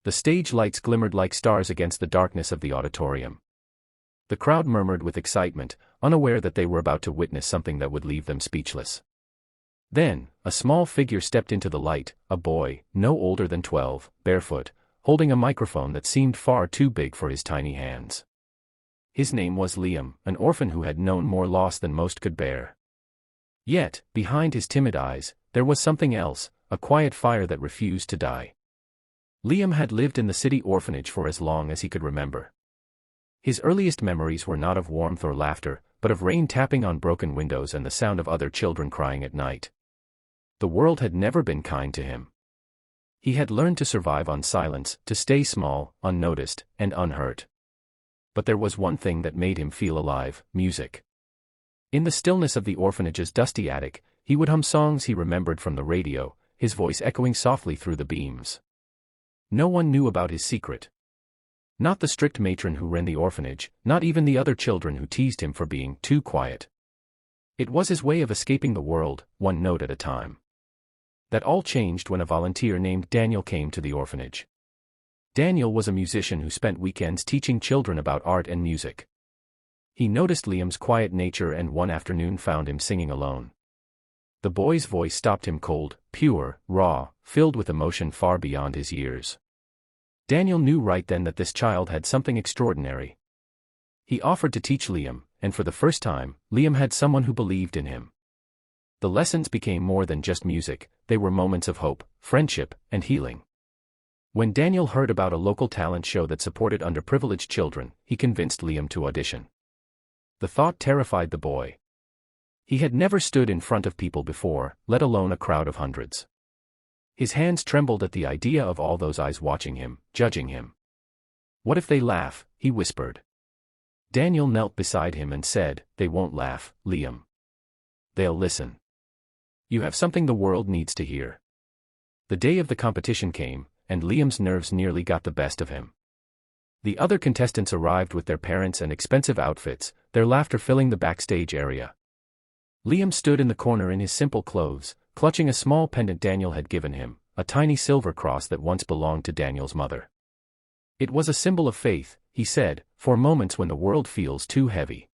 The stage lights glimmered like stars against the darkness of the auditorium. The crowd murmured with excitement, unaware that they were about to witness something that would leave them speechless. Then, a small figure stepped into the light, a boy, no older than 12, barefoot, holding a microphone that seemed far too big for his tiny hands. His name was Liam, an orphan who had known more loss than most could bear. Yet, behind his timid eyes, there was something else, a quiet fire that refused to die. Liam had lived in the city orphanage for as long as he could remember. His earliest memories were not of warmth or laughter, but of rain tapping on broken windows and the sound of other children crying at night. The world had never been kind to him. He had learned to survive on silence, to stay small, unnoticed, and unhurt. But there was one thing that made him feel alive: music. In the stillness of the orphanage's dusty attic, he would hum songs he remembered from the radio, his voice echoing softly through the beams. No one knew about his secret. Not the strict matron who ran the orphanage, not even the other children who teased him for being too quiet. It was his way of escaping the world, one note at a time. That all changed when a volunteer named Daniel came to the orphanage. Daniel was a musician who spent weekends teaching children about art and music. He noticed Liam's quiet nature and one afternoon found him singing alone. The boy's voice stopped him cold, pure, raw, filled with emotion far beyond his years. Daniel knew right then that this child had something extraordinary. He offered to teach Liam, and for the first time, Liam had someone who believed in him. The lessons became more than just music, they were moments of hope, friendship, and healing. When Daniel heard about a local talent show that supported underprivileged children, he convinced Liam to audition. The thought terrified the boy. He had never stood in front of people before, let alone a crowd of hundreds. His hands trembled at the idea of all those eyes watching him, judging him. "What if they laugh?" he whispered. Daniel knelt beside him and said, "They won't laugh, Liam. They'll listen. You have something the world needs to hear." The day of the competition came, and Liam's nerves nearly got the best of him. The other contestants arrived with their parents and expensive outfits, their laughter filling the backstage area. Liam stood in the corner in his simple clothes, clutching a small pendant Daniel had given him, a tiny silver cross that once belonged to Daniel's mother. "It was a symbol of faith," he said, "for moments when the world feels too heavy."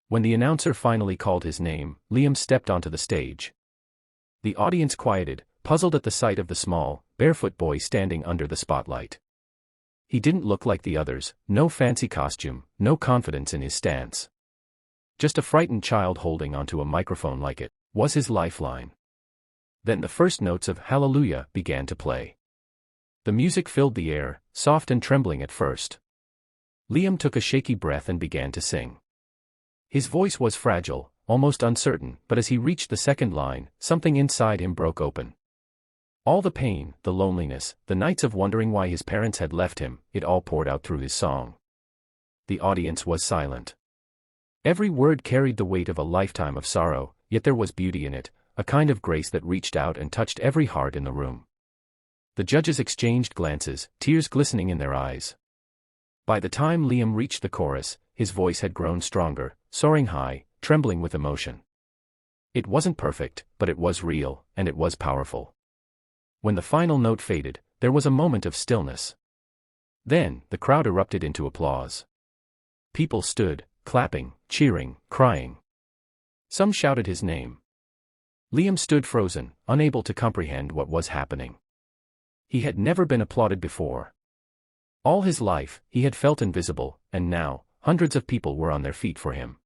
When the announcer finally called his name, Liam stepped onto the stage. The audience quieted, puzzled at the sight of the small, barefoot boy standing under the spotlight. He didn't look like the others, no fancy costume, no confidence in his stance. Just a frightened child holding onto a microphone like it was his lifeline. Then the first notes of Hallelujah began to play. The music filled the air, soft and trembling at first. Liam took a shaky breath and began to sing. His voice was fragile, almost uncertain, but as he reached the second line, something inside him broke open. All the pain, the loneliness, the nights of wondering why his parents had left him, it all poured out through his song. The audience was silent. Every word carried the weight of a lifetime of sorrow, yet there was beauty in it, a kind of grace that reached out and touched every heart in the room. The judges exchanged glances, tears glistening in their eyes. By the time Liam reached the chorus, his voice had grown stronger, soaring high, trembling with emotion. It wasn't perfect, but it was real, and it was powerful. When the final note faded, there was a moment of stillness. Then, the crowd erupted into applause. People stood, clapping, cheering, crying. Some shouted his name. Liam stood frozen, unable to comprehend what was happening. He had never been applauded before. All his life, he had felt invisible, and now, hundreds of people were on their feet for him.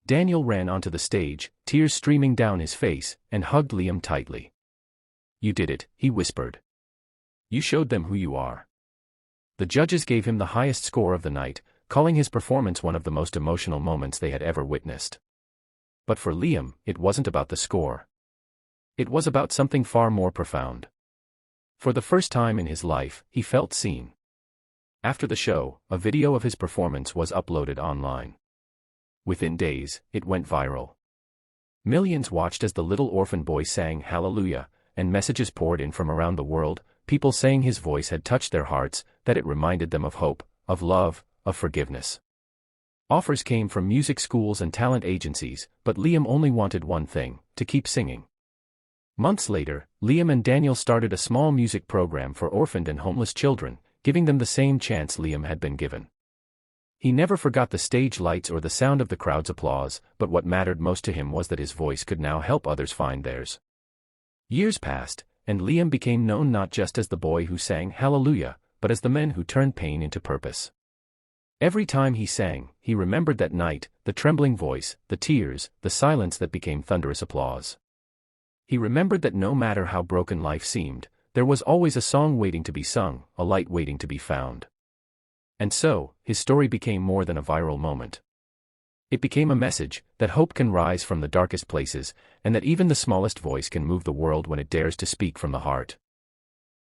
Daniel ran onto the stage, tears streaming down his face, and hugged Liam tightly. "You did it," he whispered. "You showed them who you are." The judges gave him the highest score of the night, calling his performance one of the most emotional moments they had ever witnessed. But for Liam, it wasn't about the score. It was about something far more profound. For the first time in his life, he felt seen. After the show, a video of his performance was uploaded online. Within days, it went viral. Millions watched as the little orphan boy sang Hallelujah, and messages poured in from around the world, people saying his voice had touched their hearts, that it reminded them of hope, of love, of forgiveness. Offers came from music schools and talent agencies, but Liam only wanted one thing: to keep singing. Months later, Liam and Daniel started a small music program for orphaned and homeless children, giving them the same chance Liam had been given. He never forgot the stage lights or the sound of the crowd's applause, but what mattered most to him was that his voice could now help others find theirs. Years passed, and Liam became known not just as the boy who sang Hallelujah, but as the man who turned pain into purpose. Every time he sang, he remembered that night, the trembling voice, the tears, the silence that became thunderous applause. He remembered that no matter how broken life seemed, there was always a song waiting to be sung, a light waiting to be found. And so, his story became more than a viral moment. It became a message that hope can rise from the darkest places, and that even the smallest voice can move the world when it dares to speak from the heart.